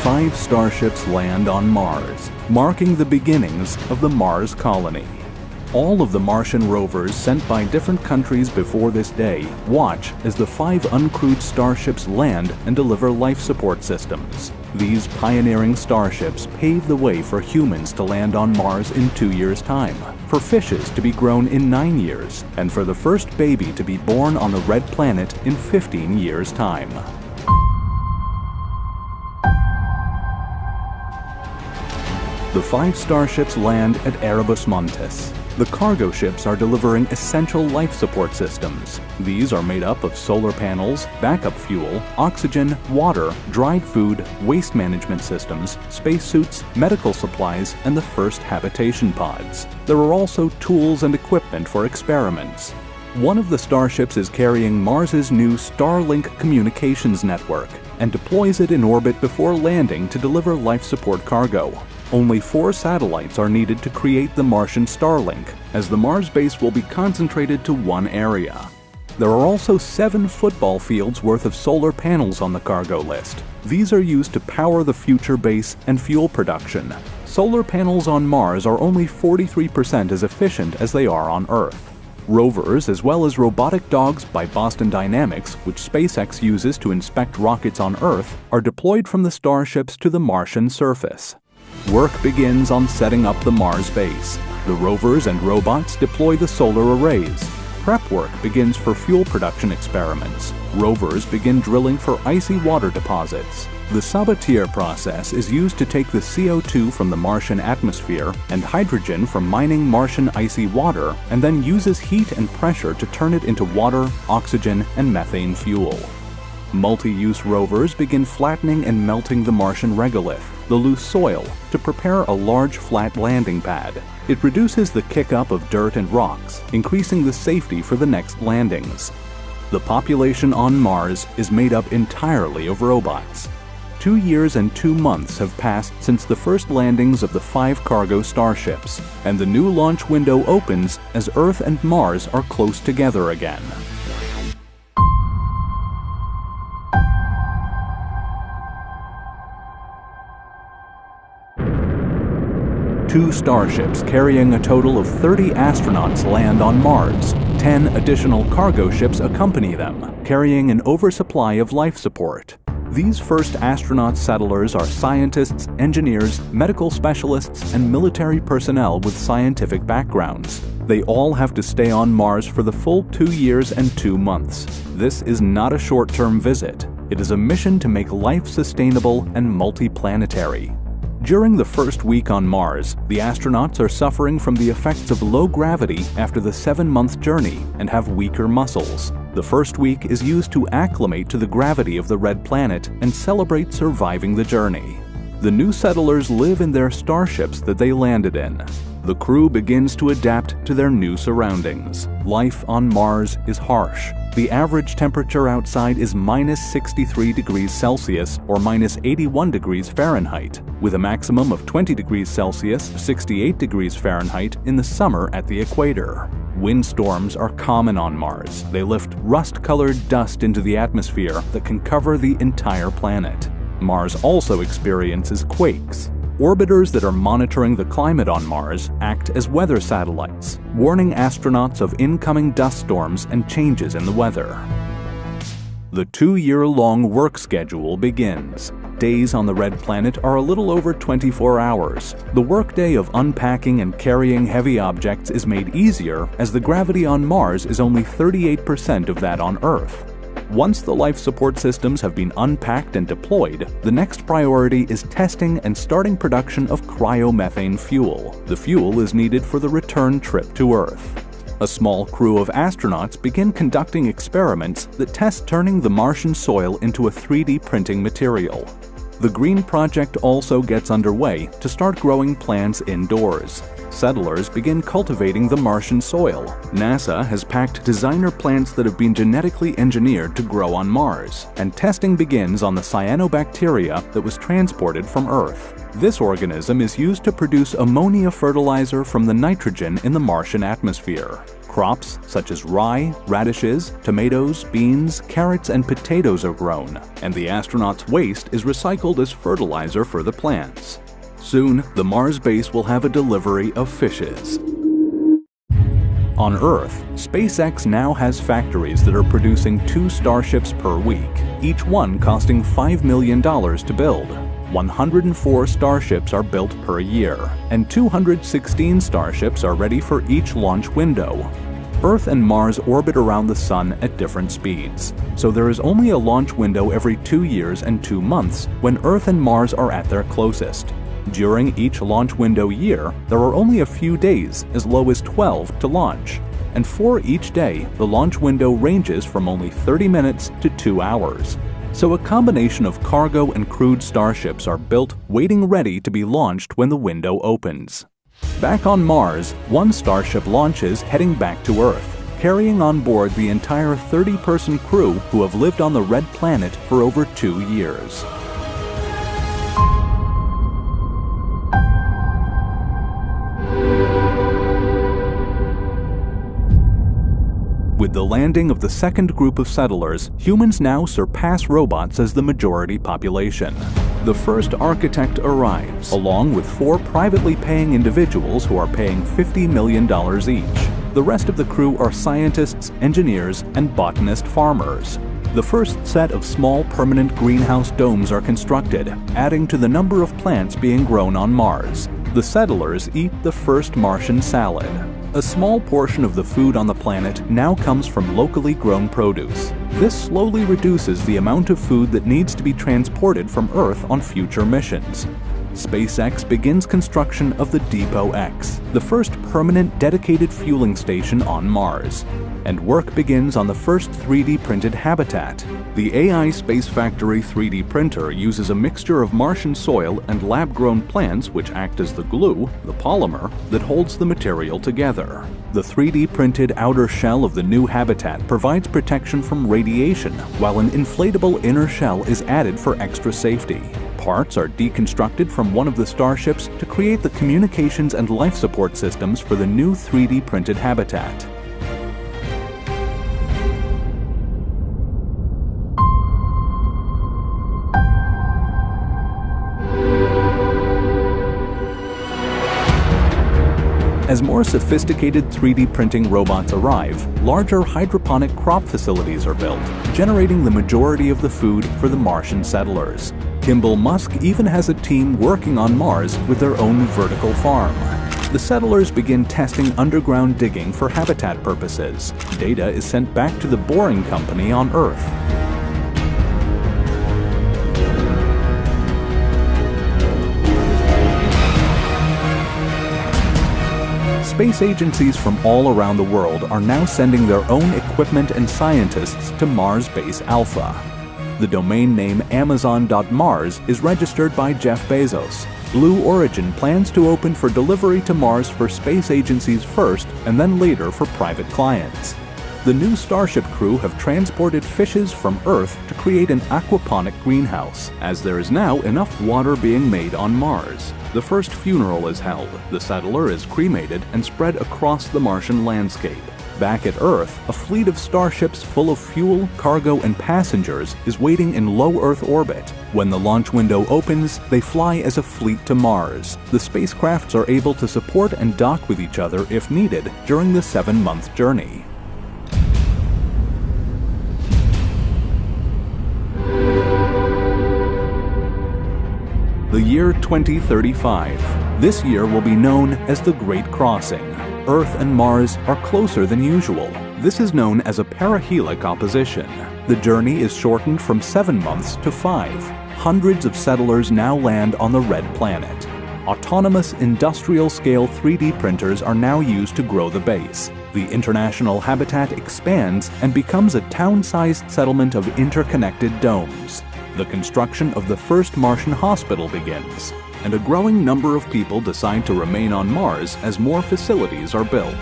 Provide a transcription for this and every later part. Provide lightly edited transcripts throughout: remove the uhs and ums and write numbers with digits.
5 starships land on Mars, marking the beginnings of the Mars colony. All of the Martian rovers sent by different countries before this day watch as the 5 uncrewed starships land and deliver life support systems. These pioneering starships pave the way for humans to land on Mars in 2 years' time, for fishes to be grown in 9 years, and for the first baby to be born on the red planet in 15 years' time. The 5 starships land at Erebus Montes. The cargo ships are delivering essential life support systems. These are made up of solar panels, backup fuel, oxygen, water, dried food, waste management systems, spacesuits, medical supplies, and the first habitation pods. There are also tools and equipment for experiments. One of the starships is carrying Mars's new Starlink communications network and deploys it in orbit before landing to deliver life support cargo. Only 4 satellites are needed to create the Martian Starlink, as the Mars base will be concentrated to one area. There are also 7 football fields worth of solar panels on the cargo list. These are used to power the future base and fuel production. Solar panels on Mars are only 43% as efficient as they are on Earth. Rovers, as well as robotic dogs by Boston Dynamics, which SpaceX uses to inspect rockets on Earth, are deployed from the starships to the Martian surface. Work begins on setting up the Mars base. The rovers and robots deploy the solar arrays. Prep work begins for fuel production experiments. Rovers begin drilling for icy water deposits. The Sabatier process is used to take the CO2 from the Martian atmosphere and hydrogen from mining Martian icy water, and then uses heat and pressure to turn it into water, oxygen, and methane fuel. Multi-use rovers begin flattening and melting the Martian regolith, the loose soil, to prepare a large flat landing pad. It reduces the kick-up of dirt and rocks, increasing the safety for the next landings. The population on Mars is made up entirely of robots. 2 years and 2 months have passed since the first landings of the 5 cargo starships, and the new launch window opens as Earth and Mars are close together again. Two starships carrying a total of 30 astronauts land on Mars. 10 additional cargo ships accompany them, carrying an oversupply of life support. These first astronaut settlers are scientists, engineers, medical specialists, and military personnel with scientific backgrounds. They all have to stay on Mars for the full 2 years and 2 months. This is not a short-term visit. It is a mission to make life sustainable and multiplanetary. During the first week on Mars, the astronauts are suffering from the effects of low gravity after the 7-month journey and have weaker muscles. The first week is used to acclimate to the gravity of the red planet and celebrate surviving the journey. The new settlers live in their starships that they landed in. The crew begins to adapt to their new surroundings. Life on Mars is harsh. The average temperature outside is minus 63 degrees Celsius or minus 81 degrees Fahrenheit, with a maximum of 20 degrees Celsius, 68 degrees Fahrenheit in the summer at the equator. Windstorms are common on Mars. They lift rust-colored dust into the atmosphere that can cover the entire planet. Mars also experiences quakes. Orbiters that are monitoring the climate on Mars act as weather satellites, warning astronauts of incoming dust storms and changes in the weather. The 2-year-long work schedule begins. Days on the red planet are a little over 24 hours. The workday of unpacking and carrying heavy objects is made easier as the gravity on Mars is only 38% of that on Earth. Once the life support systems have been unpacked and deployed, the next priority is testing and starting production of cryomethane fuel. The fuel is needed for the return trip to Earth. A small crew of astronauts begin conducting experiments that test turning the Martian soil into a 3D printing material. The Green Project also gets underway to start growing plants indoors. Settlers begin cultivating the Martian soil. NASA has packed designer plants that have been genetically engineered to grow on Mars, and testing begins on the cyanobacteria that was transported from Earth. This organism is used to produce ammonia fertilizer from the nitrogen in the Martian atmosphere. Crops such as rye, radishes, tomatoes, beans, carrots, and potatoes are grown, and the astronauts' waste is recycled as fertilizer for the plants. Soon, the Mars base will have a delivery of fishes. On Earth, SpaceX now has factories that are producing 2 starships per week, each one costing $5 million to build. 104 starships are built per year, and 216 starships are ready for each launch window. Earth and Mars orbit around the Sun at different speeds, so there is only a launch window every 2 years and 2 months when Earth and Mars are at their closest. During each launch window year, there are only a few days, as low as 12, to launch. And for each day, the launch window ranges from only 30 minutes to 2 hours. So a combination of cargo and crewed starships are built, waiting ready to be launched when the window opens. Back on Mars, one starship launches heading back to Earth, carrying on board the entire 30-person crew who have lived on the red planet for over 2 years. With the landing of the second group of settlers, humans now surpass robots as the majority population. The first architect arrives, along with 4 privately paying individuals who are paying $50 million each. The rest of the crew are scientists, engineers, and botanist farmers. The first set of small permanent greenhouse domes are constructed, adding to the number of plants being grown on Mars. The settlers eat the first Martian salad. A small portion of the food on the planet now comes from locally grown produce. This slowly reduces the amount of food that needs to be transported from Earth on future missions. SpaceX begins construction of the Depot X, the first permanent dedicated fueling station on Mars. And work begins on the first 3D printed habitat. The AI Space Factory 3D printer uses a mixture of Martian soil and lab-grown plants which act as the glue, the polymer, that holds the material together. The 3D printed outer shell of the new habitat provides protection from radiation, while an inflatable inner shell is added for extra safety. Parts are deconstructed from one of the starships to create the communications and life support systems for the new 3D printed habitat. As more sophisticated 3D printing robots arrive, larger hydroponic crop facilities are built, generating the majority of the food for the Martian settlers. Elon Musk even has a team working on Mars with their own vertical farm. The settlers begin testing underground digging for habitat purposes. Data is sent back to the boring company on Earth. Space agencies from all around the world are now sending their own equipment and scientists to Mars Base Alpha. The domain name Amazon.Mars is registered by Jeff Bezos. Blue Origin plans to open for delivery to Mars for space agencies first and then later for private clients. The new Starship crew have transported fishes from Earth to create an aquaponic greenhouse, as there is now enough water being made on Mars. The first funeral is held, the settler is cremated and spread across the Martian landscape. Back at Earth, a fleet of starships full of fuel, cargo, and passengers is waiting in low Earth orbit. When the launch window opens, they fly as a fleet to Mars. The spacecrafts are able to support and dock with each other if needed during the 7-month journey. The year 2035. This year will be known as the Great Crossing. Earth and Mars are closer than usual. This is known as a perihelic opposition. The journey is shortened from 7 months to 5. Hundreds of settlers now land on the red planet. Autonomous industrial-scale 3D printers are now used to grow the base. The international habitat expands and becomes a town-sized settlement of interconnected domes. The construction of the first Martian hospital begins, and a growing number of people decide to remain on Mars as more facilities are built.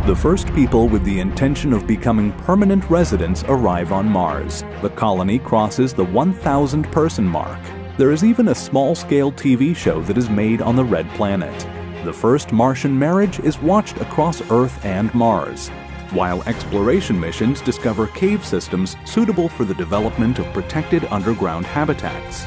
The first people with the intention of becoming permanent residents arrive on Mars. The colony crosses the 1,000-person mark. There is even a small-scale TV show that is made on the Red Planet. The first Martian marriage is watched across Earth and Mars, while exploration missions discover cave systems suitable for the development of protected underground habitats.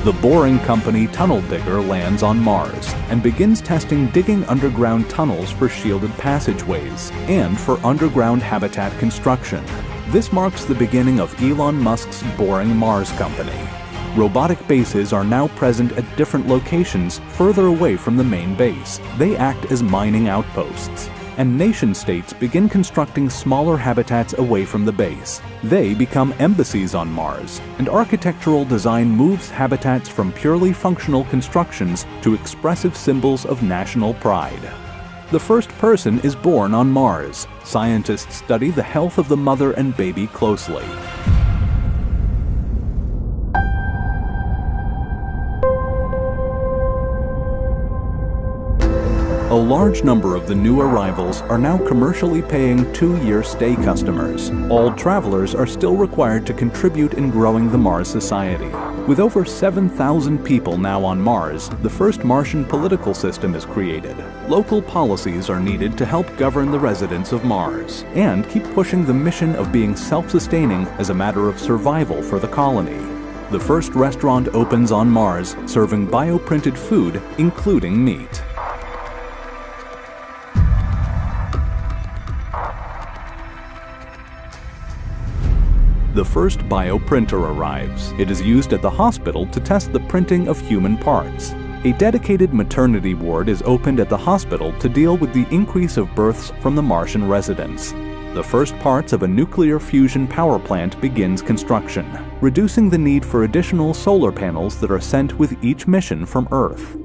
The boring company Tunnel Digger lands on Mars and begins testing digging underground tunnels for shielded passageways and for underground habitat construction. This marks the beginning of Elon Musk's Boring Mars company. Robotic bases are now present at different locations further away from the main base. They act as mining outposts. And nation-states begin constructing smaller habitats away from the base. They become embassies on Mars, and architectural design moves habitats from purely functional constructions to expressive symbols of national pride. The first person is born on Mars. Scientists study the health of the mother and baby closely. A large number of the new arrivals are now commercially paying 2-year stay customers. All travelers are still required to contribute in growing the Mars society. With over 7,000 people now on Mars, the first Martian political system is created. Local policies are needed to help govern the residents of Mars and keep pushing the mission of being self-sustaining as a matter of survival for the colony. The first restaurant opens on Mars, serving bioprinted food, including meat. The first bioprinter arrives. It is used at the hospital to test the printing of human parts. A dedicated maternity ward is opened at the hospital to deal with the increase of births from the Martian residents. The first parts of a nuclear fusion power plant begins construction, reducing the need for additional solar panels that are sent with each mission from Earth.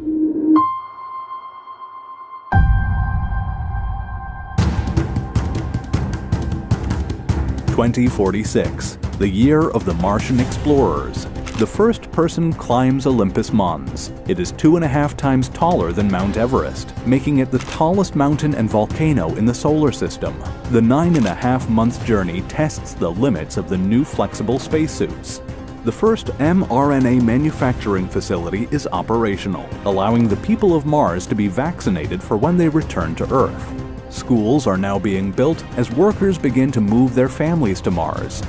2046, the year of the Martian explorers. The first person climbs Olympus Mons. It is 2.5 times taller than Mount Everest, making it the tallest mountain and volcano in the solar system. The 9.5-month journey tests the limits of the new flexible spacesuits. The first mRNA manufacturing facility is operational, allowing the people of Mars to be vaccinated for when they return to Earth. Schools are now being built as workers begin to move their families to Mars.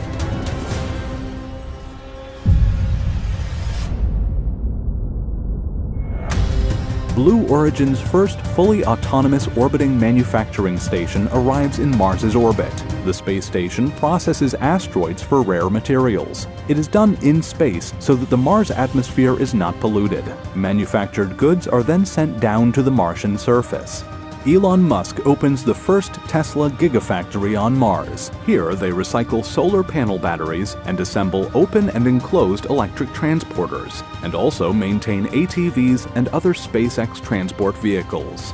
Blue Origin's first fully autonomous orbiting manufacturing station arrives in Mars's orbit. The space station processes asteroids for rare materials. It is done in space so that the Mars atmosphere is not polluted. Manufactured goods are then sent down to the Martian surface. Elon Musk opens the first Tesla Gigafactory on Mars. Here they recycle solar panel batteries and assemble open and enclosed electric transporters, and also maintain ATVs and other SpaceX transport vehicles.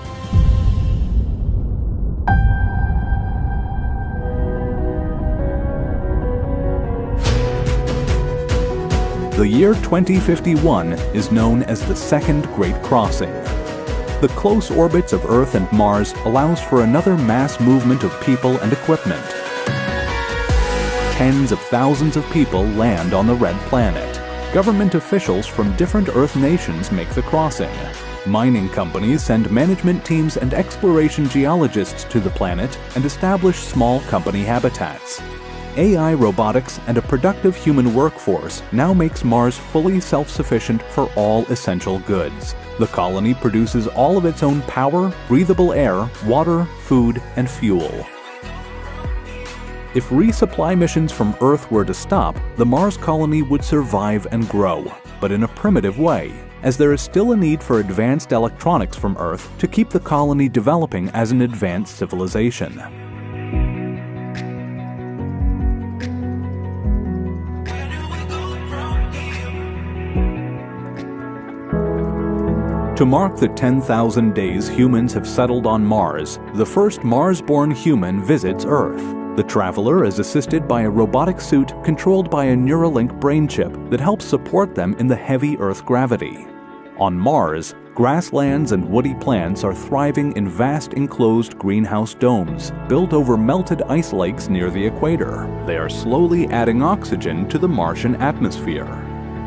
The year 2051 is known as the Second Great Crossing. The close orbits of Earth and Mars allows for another mass movement of people and equipment. Tens of thousands of people land on the Red Planet. Government officials from different Earth nations make the crossing. Mining companies send management teams and exploration geologists to the planet and establish small company habitats. AI robotics and a productive human workforce now makes Mars fully self-sufficient for all essential goods. The colony produces all of its own power, breathable air, water, food, and fuel. If resupply missions from Earth were to stop, the Mars colony would survive and grow, but in a primitive way, as there is still a need for advanced electronics from Earth to keep the colony developing as an advanced civilization. To mark the 10,000 days humans have settled on Mars, the first Mars-born human visits Earth. The traveler is assisted by a robotic suit controlled by a Neuralink brain chip that helps support them in the heavy Earth gravity. On Mars, Grasslands and woody plants are thriving in vast enclosed greenhouse domes, built over melted ice lakes near the equator. They are slowly adding oxygen to the Martian atmosphere.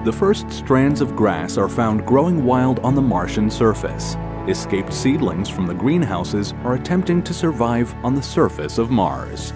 The first strands of grass are found growing wild on the Martian surface. Escaped seedlings from the greenhouses are attempting to survive on the surface of Mars.